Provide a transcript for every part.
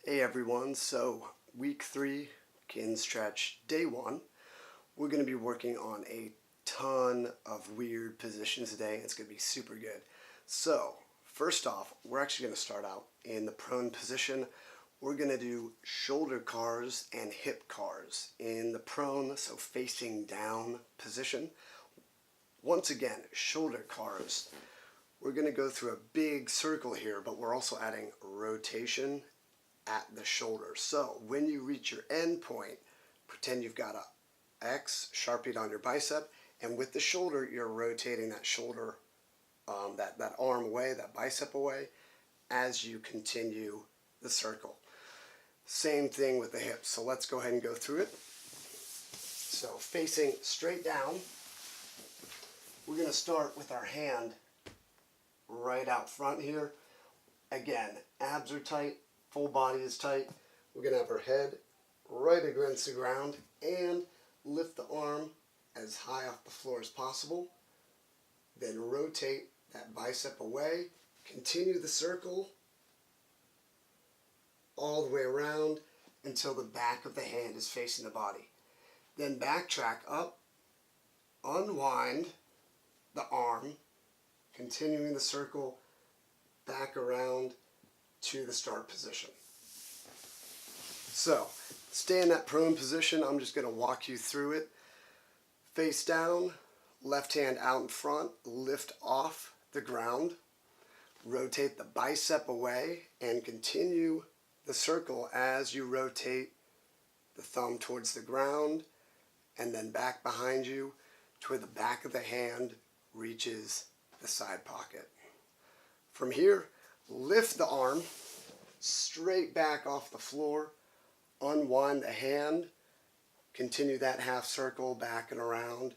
Hey everyone, so week 3, Kinstretch day 1, we're going to be working on a ton of weird positions today. It's going to be super good. So first off, we're actually going to start out in the prone position. We're going to do shoulder cars and hip cars in the prone, so facing down position. Once again, shoulder cars. We're going to go through a big circle here, but we're also adding rotation at the shoulder. So when you reach your end point, pretend you've got a X sharpied on your bicep, and with the shoulder you're rotating that shoulder, that arm away, that bicep away, as you continue the circle. Same thing with the hips. So let's go ahead and go through it. So facing straight down, we're going to start with our hand right out front here. Again, abs are tight, full body is tight. We're going to have our head right against the ground and lift the arm as high off the floor as possible. Then rotate that bicep away. Continue the circle all the way around until the back of the hand is facing the body. Then backtrack up, unwind the arm, continuing the circle back around to the start position. So stay in that prone position. I'm just going to walk you through it. Face down, left hand out in front, lift off the ground, rotate the bicep away, and continue the circle as you rotate the thumb towards the ground and then back behind you to where the back of the hand reaches the side pocket. From here, lift the arm straight back off the floor, unwind the hand, continue that half circle back and around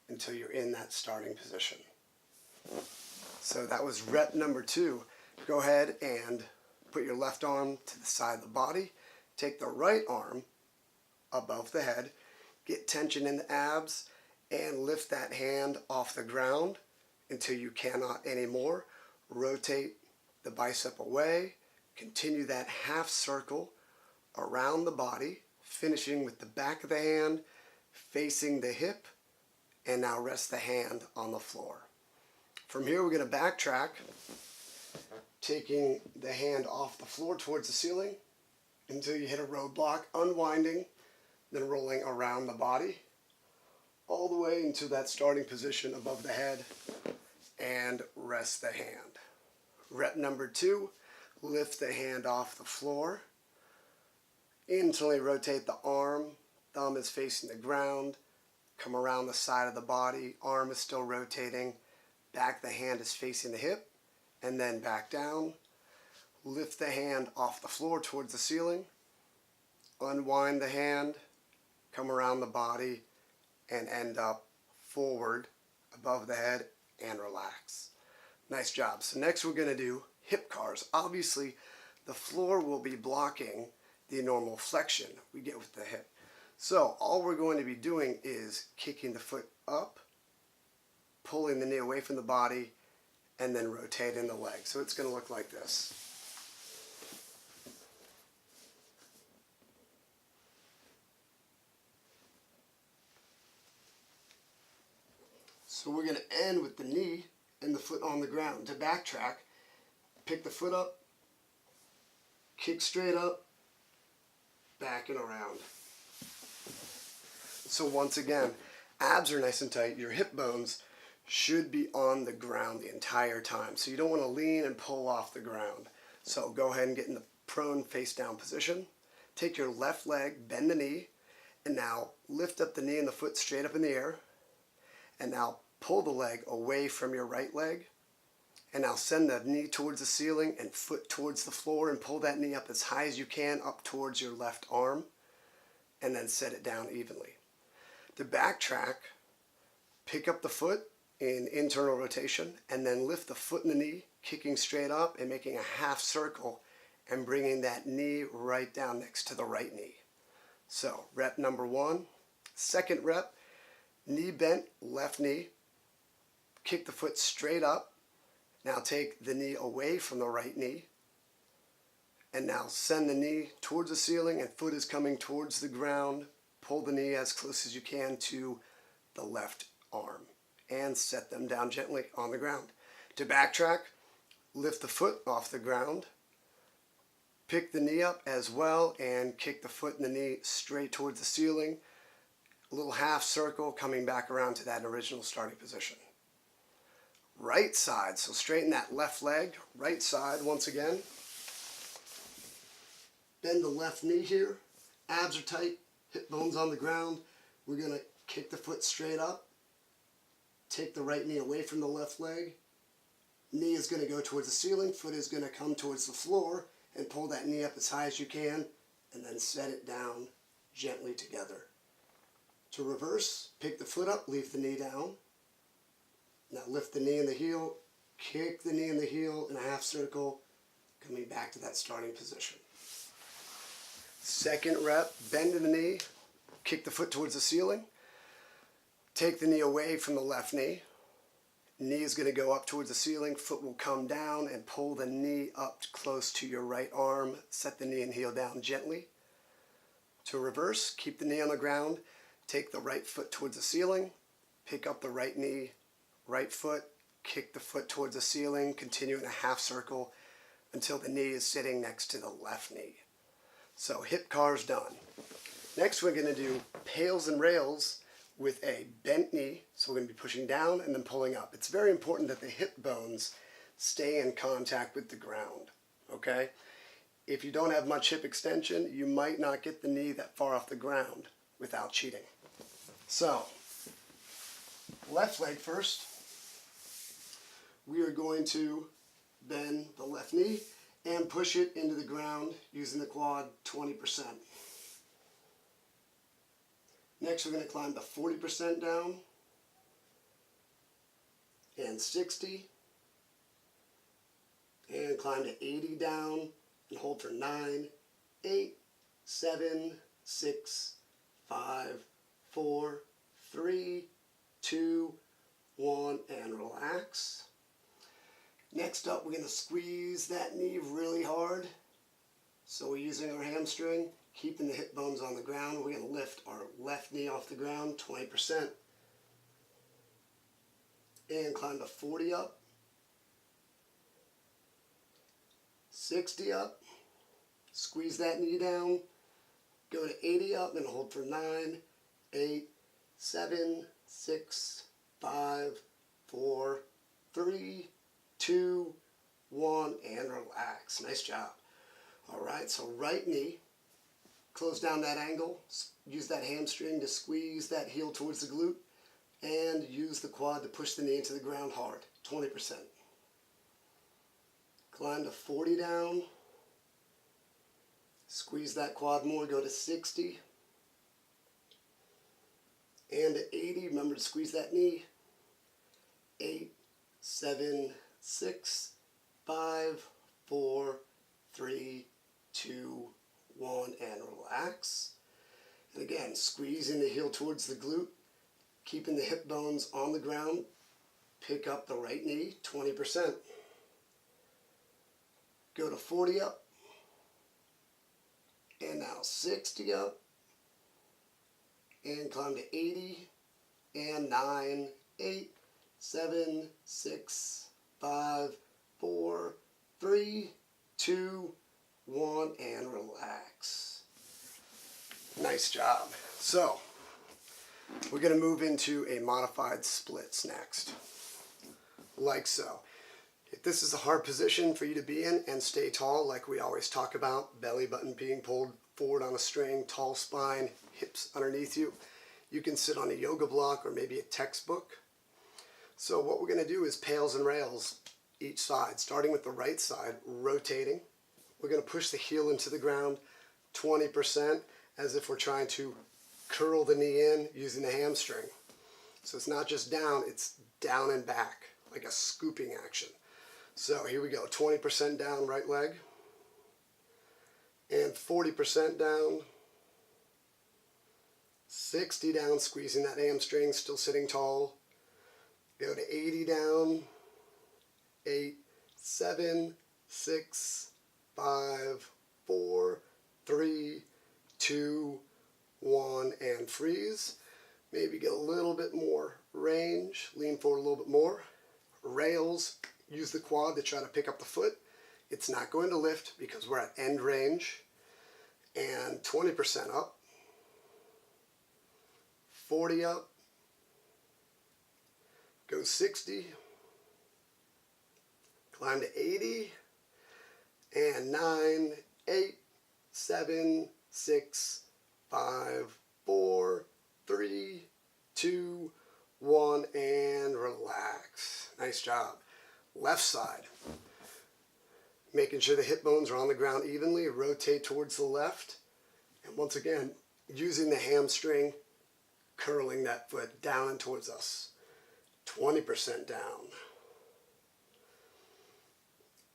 until you're in that starting position. So that was rep number 2. Go ahead and put your left arm to the side of the body, take the right arm above the head, get tension in the abs, and lift that hand off the ground until you cannot anymore. Rotate the bicep away, continue that half circle around the body, finishing with the back of the hand facing the hip, and now rest the hand on the floor. From here, we're going to backtrack, taking the hand off the floor towards the ceiling until you hit a roadblock, unwinding, then rolling around the body all the way into that starting position above the head and rest the hand. Rep number 2, lift the hand off the floor, internally rotate the arm, thumb is facing the ground, come around the side of the body, arm is still rotating, back of the hand is facing the hip, and then back down. Lift the hand off the floor towards the ceiling, unwind the hand, come around the body, and end up forward above the head and relax. Nice job. So next we're going to do hip cars. Obviously, the floor will be blocking the normal flexion we get with the hip. So all we're going to be doing is kicking the foot up, pulling the knee away from the body, and then rotating the leg. So it's going to look like this. So we're going to end with the knee and the foot on the ground. To backtrack, pick the foot up, kick straight up, back and around. So once again, abs are nice and tight. Your hip bones should be on the ground the entire time. So you don't want to lean and pull off the ground. So go ahead and get in the prone face down position. Take your left leg, bend the knee, and now lift up the knee and the foot straight up in the air. And now pull the leg away from your right leg. And now send the knee towards the ceiling and foot towards the floor, and pull that knee up as high as you can up towards your left arm, and then set it down evenly. To backtrack, pick up the foot in internal rotation and then lift the foot and the knee, kicking straight up and making a half circle and bringing that knee right down next to the right knee. So rep number 1. Second rep, knee bent, left knee, kick the foot straight up. Now take the knee away from the right knee And now send the knee towards the ceiling and foot is coming towards the ground. Pull the knee as close as you can to the left arm and set them down gently on the ground. To backtrack, lift the foot off the ground, pick the knee up as well, and kick the foot and the knee straight towards the ceiling. A little half circle coming back around to that original starting position. Right side, so straighten that left leg, right side once again. Bend the left knee here, abs are tight, hip bones on the ground. We're going to kick the foot straight up, take the right knee away from the left leg. Knee is going to go towards the ceiling, foot is going to come towards the floor, and pull that knee up as high as you can, and then set it down gently together. To reverse, pick the foot up, leave the knee down. Now lift the knee and the heel, kick the knee and the heel in a half circle, coming back to that starting position. Second rep, bend in the knee, kick the foot towards the ceiling, take the knee away from the left knee. Knee is going to go up towards the ceiling, foot will come down and pull the knee up close to your right arm. Set the knee and heel down gently. To reverse, keep the knee on the ground, take the right foot towards the ceiling, pick up the right knee, right foot, kick the foot towards the ceiling, continue in a half circle until the knee is sitting next to the left knee. So hip cars done. Next we're going to do pails and rails with a bent knee. So we're going to be pushing down and then pulling up. It's very important that the hip bones stay in contact with the ground. Okay? If you don't have much hip extension, you might not get the knee that far off the ground without cheating. So, left leg first. We are going to bend the left knee and push it into the ground using the quad 20%. Next we're going to climb to 40% down and 60 and climb to 80 down and hold for 9, 8, 7, 6, 5, 4, 3, 2, 1 and relax. Next up, we're going to squeeze that knee really hard. So we're using our hamstring, keeping the hip bones on the ground. We're going to lift our left knee off the ground, 20%. And climb to 40 up. 60 up. Squeeze that knee down. Go to 80 up and hold for 9, 8, 7, 6, 5, 4, 3, 2, 1, and relax. Nice job. Alright, so right knee, close down that angle, use that hamstring to squeeze that heel towards the glute, and use the quad to push the knee into the ground hard, 20%. Climb to 40 down, squeeze that quad more, go to 60, and to 80, remember to squeeze that knee, 8, 7, 6, 5, 4, 3, 2, 1, and relax. And again, squeezing the heel towards the glute, keeping the hip bones on the ground. Pick up the right knee, 20%. Go to 40 up. And now 60 up. And climb to 80. And 9, 8, 7, 6, 5, 4, 3, 2, 1, and relax. Nice job. So, we're going to move into a modified splits next. Like so. If this is a hard position for you to be in and stay tall, like we always talk about, belly button being pulled forward on a string, tall spine, hips underneath you, you can sit on a yoga block or maybe a textbook. So what we're going to do is pails and rails each side, starting with the right side, rotating. We're going to push the heel into the ground 20% as if we're trying to curl the knee in using the hamstring. So it's not just down, it's down and back, like a scooping action. So here we go, 20% down right leg, and 40% down, 60 down, squeezing that hamstring, still sitting tall. Go to 80 down, 8, 7, 6, 5, 4, 3, 2, 1, and freeze. Maybe get a little bit more range, lean forward a little bit more. Rails, use the quad to try to pick up the foot. It's not going to lift because we're at end range. And 20% up, 40 up, go 60, climb to 80, and 9, 8, 7, 6, 5, 4, 3, 2, 1, and relax. Nice job. Left side. Making sure the hip bones are on the ground evenly, rotate towards the left. And once again, using the hamstring, curling that foot down and towards us. 20% down.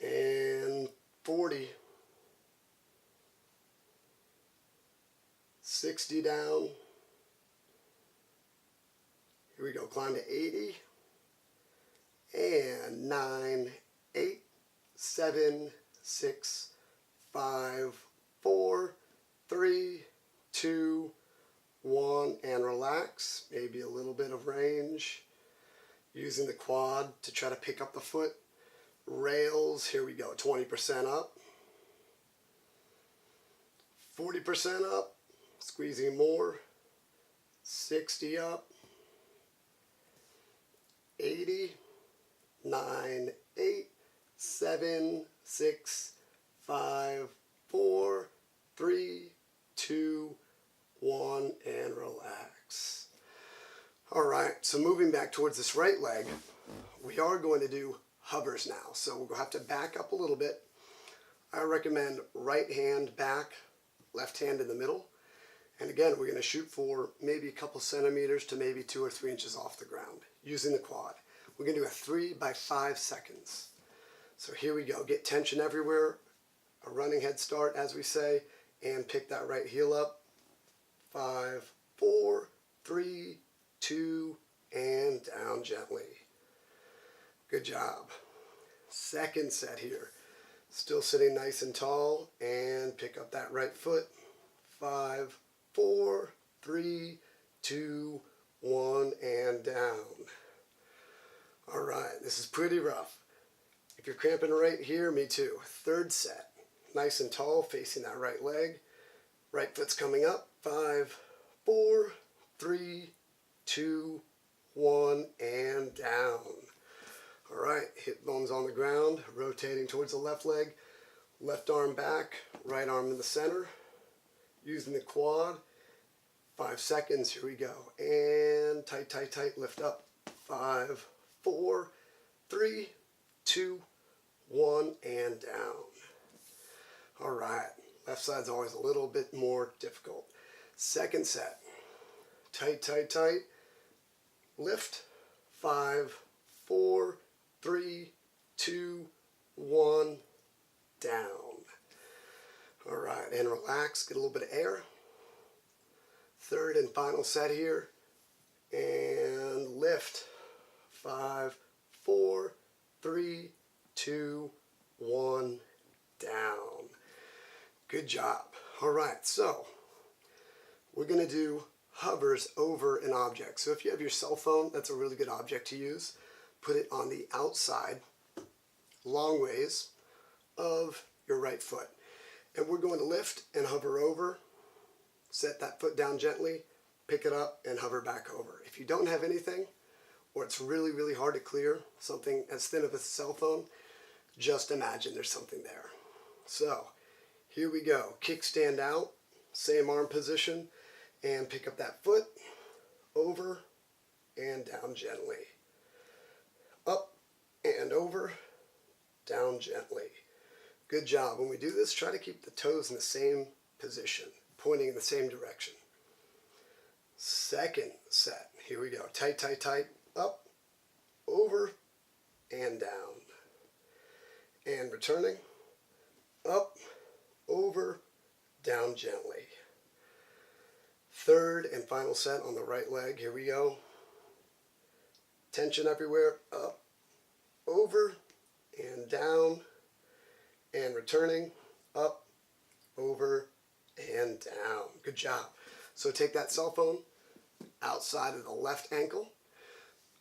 And 40. 60 down. Here we go, climb to 80. And 9, 8, 7, 6, 5, 4, 3, 2, 1, and relax. Maybe a little bit of range. Using the quad to try to pick up the foot. Rails, here we go, 20% up. 40% up, squeezing more. 60 up. 80, 9, 8, 7, 6, 5, 4, 3, 2, 1, and relax. All right, so moving back towards this right leg, we are going to do hovers now. So we'll have to back up a little bit. I recommend right hand back, left hand in the middle. And again, we're going to shoot for maybe a couple centimeters to maybe 2 or 3 inches off the ground using the quad. We're going to do a 3 by 5 seconds. So here we go. Get tension everywhere, a running head start, as we say, and pick that right heel up. 5, 4, 3, 2, and down gently. Good job. Second set here. Still sitting nice and tall, and pick up that right foot. 5, 4, 3, 2, 1, and down. All right, this is pretty rough. If you're cramping right here, me too. Third set. Nice and tall, facing that right leg. Right foot's coming up. 5, 4, 3, 2, 1, and down. All right, hip bones on the ground, rotating towards the left leg. Left arm back, right arm in the center. Using the quad. 5 seconds, here we go. And tight, tight, tight, lift up. 5, 4, 3, 2, 1, and down. All right, left side's always a little bit more difficult. Second set. Tight, tight, tight. Lift. 5, 4, 3, 2, 1, down. All right, and relax, get a little bit of air. Third and final set here. And lift. 5, 4, 3, 2, 1, down. Good job. All right, so we're going to do hovers over an object. So if you have your cell phone, that's a really good object to use. Put it on the outside, long ways, of your right foot. And we're going to lift and hover over, set that foot down gently, pick it up, and hover back over. If you don't have anything, or it's really, really hard to clear, something as thin as a cell phone, just imagine there's something there. So, here we go. Kickstand out, same arm position, and pick up that foot, over, and down gently. Up, and over, down gently. Good job. When we do this, try to keep the toes in the same position, pointing in the same direction. Second set. Here we go. Tight, tight, tight. Up, over, and down. And returning. Up, over, down gently. Third and final set on the right leg. Here we go. Tension everywhere. Up, over, and down. And returning. Up, over, and down. Good job. So take that cell phone outside of the left ankle.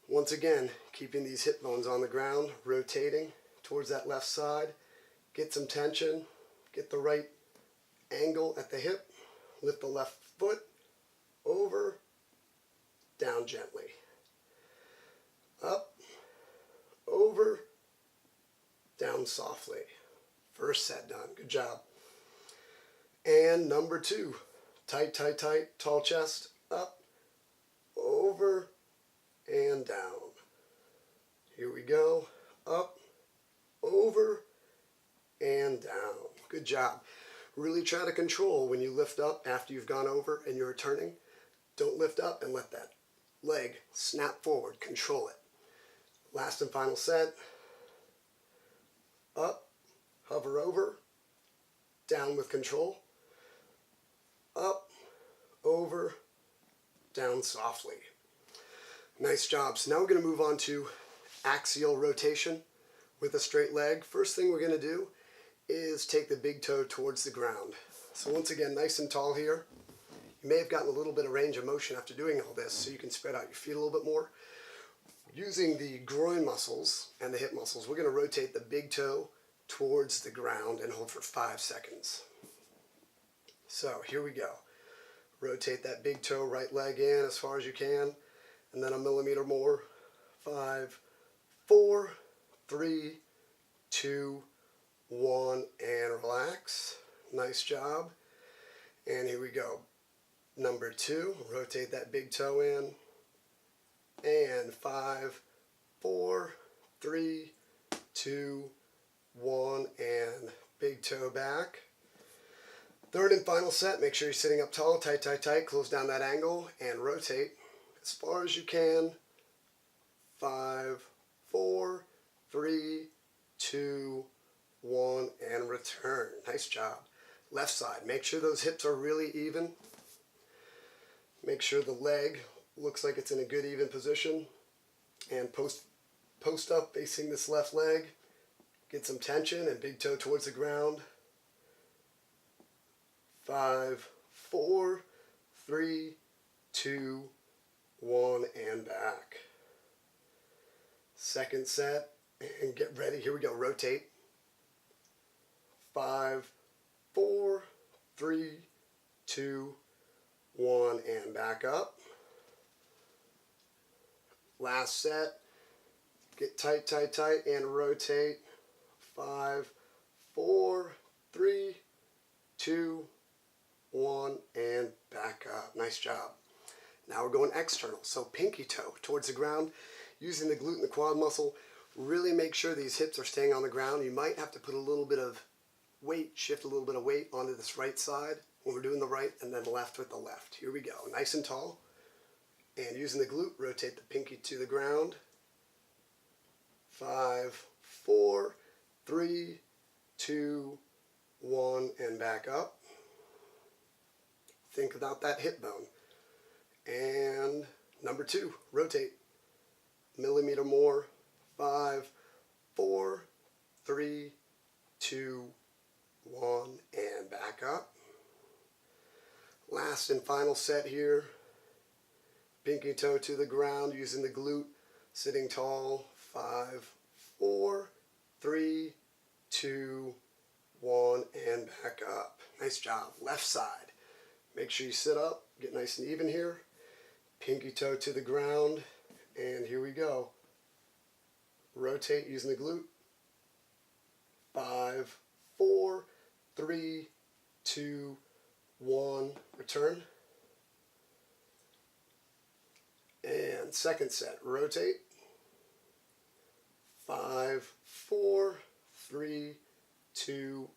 Once again, keeping these hip bones on the ground, rotating towards that left side. Get some tension, get the right angle at the hip, lift the left foot, over, down gently. Up, over, down softly. First set done. Good job. And number 2, tight, tight, tight, tall chest, up, over, and down. Here we go. Up, over, and down. Good job. Really try to control when you lift up after you've gone over and you're returning. Don't lift up and let that leg snap forward. Control it. Last and final set. Up, hover over, down with control. Up, over, down softly. Nice job. So now we're going to move on to axial rotation with a straight leg. First thing we're going to do is take the big toe towards the ground. So once again, nice and tall here. You may have gotten a little bit of range of motion after doing all this, so you can spread out your feet a little bit more. Using the groin muscles and the hip muscles, we're going to rotate the big toe towards the ground and hold for 5 seconds. So here we go. Rotate that big toe, right leg in as far as you can, and then a millimeter more. 5, 4, 3, 2, 1, and relax. Nice job. And here we go. Number 2, rotate that big toe in. And 5, 4, 3, 2, 1, and big toe back. Third and final set, make sure you're sitting up tall, tight, tight, tight, close down that angle, and rotate as far as you can. 5, 4, 3, 2, 1, and return. Nice job. Left side, make sure those hips are really even. Make sure the leg looks like it's in a good even position. And post up facing this left leg. Get some tension and big toe towards the ground. 5, 4, 3, 2, 1, and back. Second set, and get ready. Here we go. Rotate. 5, 4, 3, 2, 1, and back up. Last set. Get tight, tight, tight, and rotate. 5, 4, 3, 2, 1, and back up. Nice job. Now we're going external. So pinky toe towards the ground, using the glute and the quad muscle. Really make sure these hips are staying on the ground. You might have to put a little bit of weight, shift a little bit of weight onto this right side when we're doing the right, and then left with the left. Here we go. Nice and tall. And using the glute, rotate the pinky to the ground. 5, 4, 3, 2, 1, and back up. Think about that hip bone. And number 2, rotate. Millimeter more. 5, 4, 3, 2, 1, and back up. Last and final set here. Pinky toe to the ground using the glute, sitting tall. 5, 4, 3, 2, 1, and back up. Nice job. Left side. Make sure you sit up, get nice and even here. Pinky toe to the ground, and here we go. Rotate using the glute. 5, 4, 3, 2, 1, return. And second set, rotate. 5, 4, 3, 2,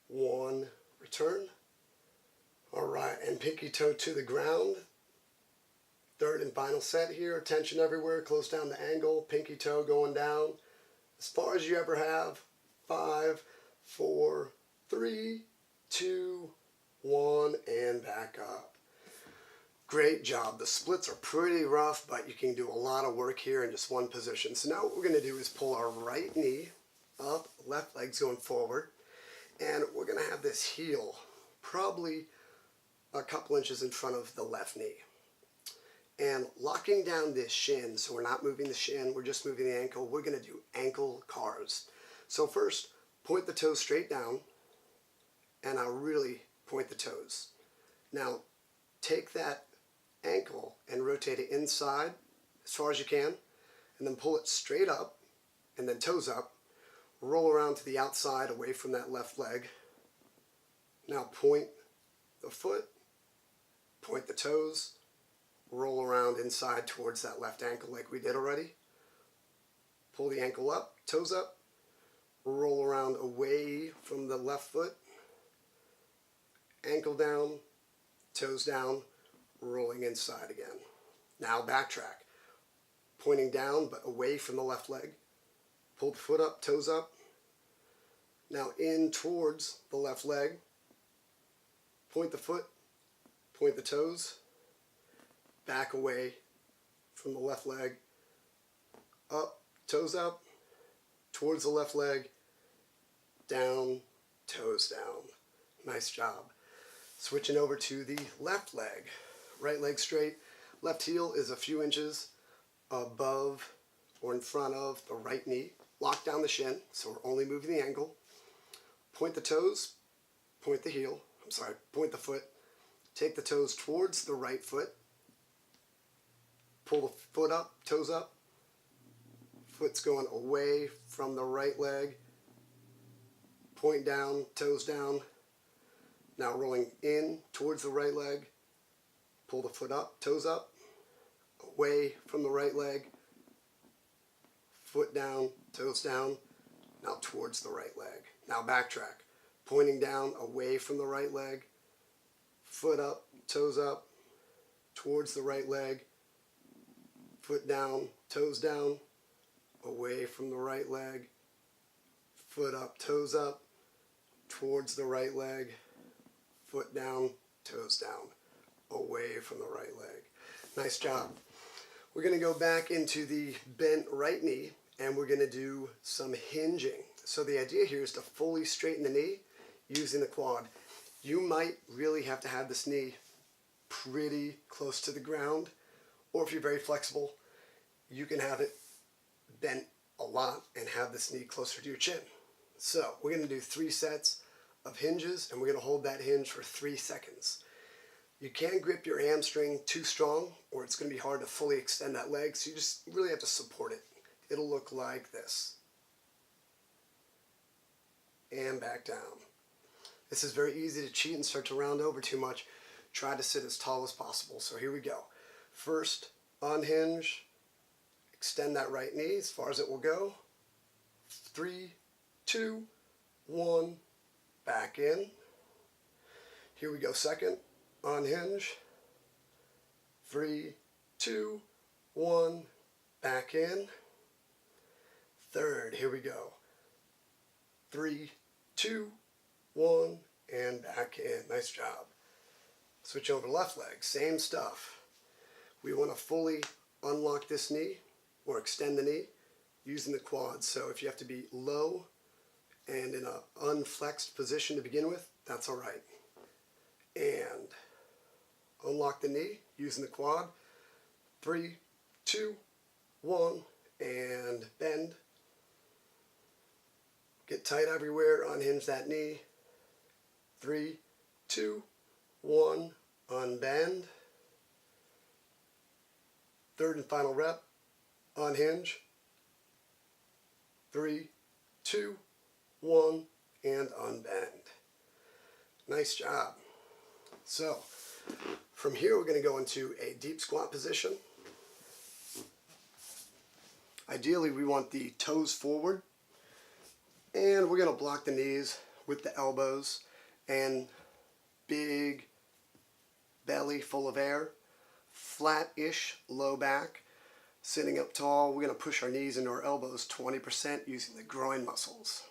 1, return. All right, and pinky toe to the ground. Third and final set here. Tension everywhere, close down the angle, pinky toe going down. As far as you ever have. 5, 4, 3, 2, 1, and back up. Great job. The splits are pretty rough, but you can do a lot of work here in just one position. So now what we're going to do is pull our right knee up, left leg's going forward, and we're going to have this heel probably a couple inches in front of the left knee. And locking down this shin, so we're not moving the shin, we're just moving the ankle, we're going to do ankle cars. So first, point the toes straight down, and I'll really point the toes. Now, take that ankle and rotate it inside as far as you can, and then pull it straight up, and then toes up, roll around to the outside away from that left leg. Now point the foot, point the toes, roll around inside towards that left ankle like we did already. Pull the ankle up, toes up, roll around away from the left foot, ankle down, toes down, rolling inside again. Now backtrack, pointing down but away from the left leg. Pull the foot up, toes up. Now in towards the left leg, point the foot, point the toes, back away from the left leg, up, toes up, towards the left leg, down, toes down. Nice job. Switching over to the left leg. Right leg straight, left heel is a few inches above or in front of the right knee. Lock down the shin, so we're only moving the ankle. Point the toes, point the heel, point the foot. Take the toes towards the right foot. Pull the foot up, toes up. Foot's going away from the right leg. Point down, toes down. Now rolling in towards the right leg. Pull the foot up, toes up. Away from the right leg. Foot down, toes down. Now towards the right leg. Now backtrack. Pointing down, away from the right leg. Foot up, toes up. Towards the right leg. Foot down, toes down. Away from the right leg. Foot up, toes up. Towards the right leg. Foot down, toes down. Away from the right leg. Nice job. We're going to go back into the bent right knee and we're going to do some hinging. So the idea here is to fully straighten the knee using the quad. You might really have to have this knee pretty close to the ground, or if you're very flexible, you can have it bent a lot and have this knee closer to your chin. So we're going to do 3 sets of hinges and we're going to hold that hinge for 3 seconds. You can't grip your hamstring too strong or it's going to be hard to fully extend that leg, so you just really have to support it. It'll look like this. And back down. This is very easy to cheat and start to round over too much. Try to sit as tall as possible. So here we go. First, unhinge. Extend that right knee as far as it will go. 3, 2, 1. Back in. Here we go. Second, unhinge. 3, 2, 1. Back in. Third, here we go. 3, 2, 1, and back in. Nice job. Switch over to left leg. Same stuff. We want to fully unlock this knee or extend the knee using the quads. So if you have to be low and in an unflexed position to begin with, that's all right. And unlock the knee using the quad. 3, 2, 1, and bend. Get tight everywhere, unhinge that knee. 3, 2, 1, unbend. Third and final rep, unhinge. 3, 2, 1, and unbend. Nice job. So, from here we're going to go into a deep squat position. Ideally we want the toes forward. And we're going to block the knees with the elbows and big belly full of air, flat-ish low back, sitting up tall. We're going to push our knees into our elbows 20% using the groin muscles.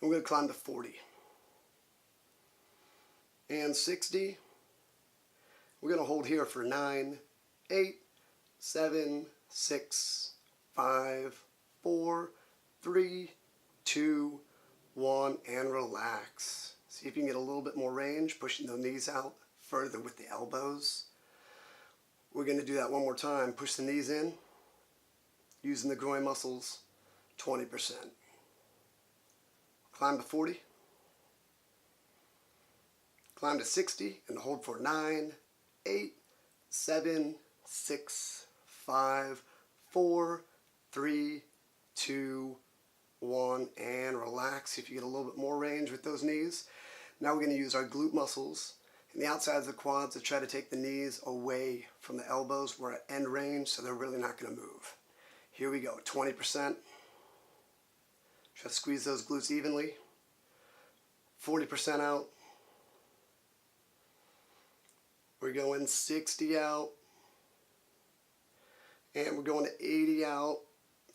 We're going to climb to 40. And 60. We're going to hold here for 9, 8, 7, 6, 5, 4, 3, 2, 1, and relax. See if you can get a little bit more range, pushing the knees out further with the elbows. We're going to do that one more time. Push the knees in, using the groin muscles, 20%. Climb to 40. Climb to 60 and hold for 9, 8, 7, 6, 5, 4, 3, 2, 1, and relax. See if you get a little bit more range with those knees. Now we're going to use our glute muscles and the outsides of the quads to try to take the knees away from the elbows. We're at end range, so they're really not going to move. Here we go, 20%. Try to squeeze those glutes evenly. 40% out. We're going 60 out. And we're going to 80 out.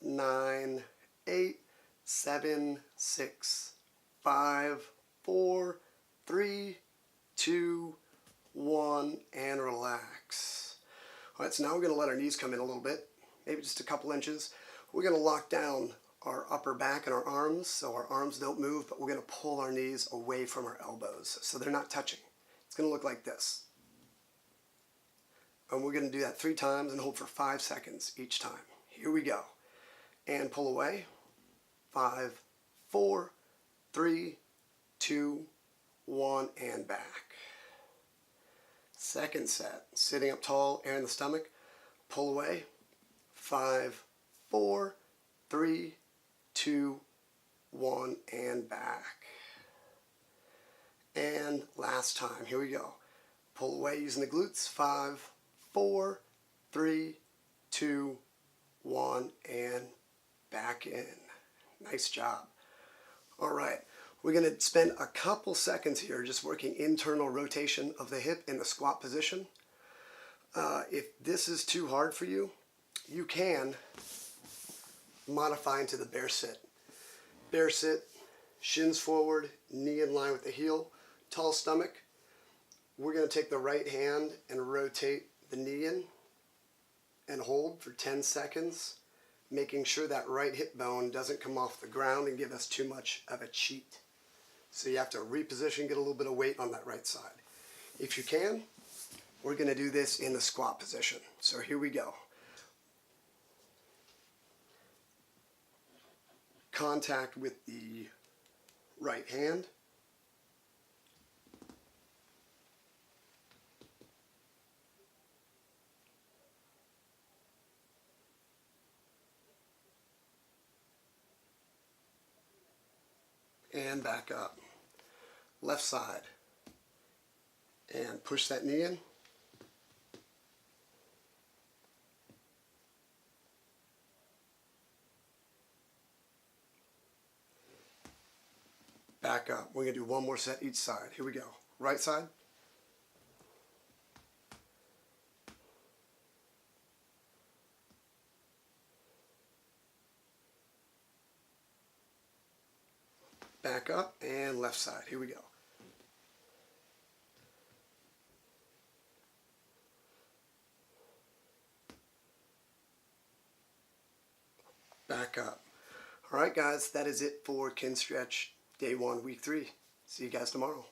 9, 8, 7, 6, 5, 4, 3, 2, 1, and relax. All right, so now we're going to let our knees come in a little bit, maybe just a couple inches. We're going to lock down our upper back and our arms so our arms don't move, but we're going to pull our knees away from our elbows so they're not touching. It's going to look like this. And we're going to do that 3 times and hold for 5 seconds each time. Here we go. And pull away. 5, 4, 3, 2, 1, and back. Second set. Sitting up tall, air in the stomach. Pull away. 5, 4, 3, 2, 1, and back. And last time. Here we go. Pull away using the glutes. 5, 4, 3, 2, 1, and back in. Nice job. All right, we're going to spend a couple seconds here just working internal rotation of the hip in the squat position. If this is too hard for you, you can modify into the bear sit. Bear sit, shins forward, knee in line with the heel, tall stomach. We're going to take the right hand and rotate the knee in and hold for 10 seconds, making sure that right hip bone doesn't come off the ground and give us too much of a cheat. So you have to reposition, get a little bit of weight on that right side. If you can, we're going to do this in the squat position. So here we go. Contact with the right hand. And back up. Left side. And push that knee in. Back up. We're going to do one more set each side. Here we go. Right side. Back up and left side. Here we go. Back up. All right, guys, that is it for Kinstretch Day 1, Week 3. See you guys tomorrow.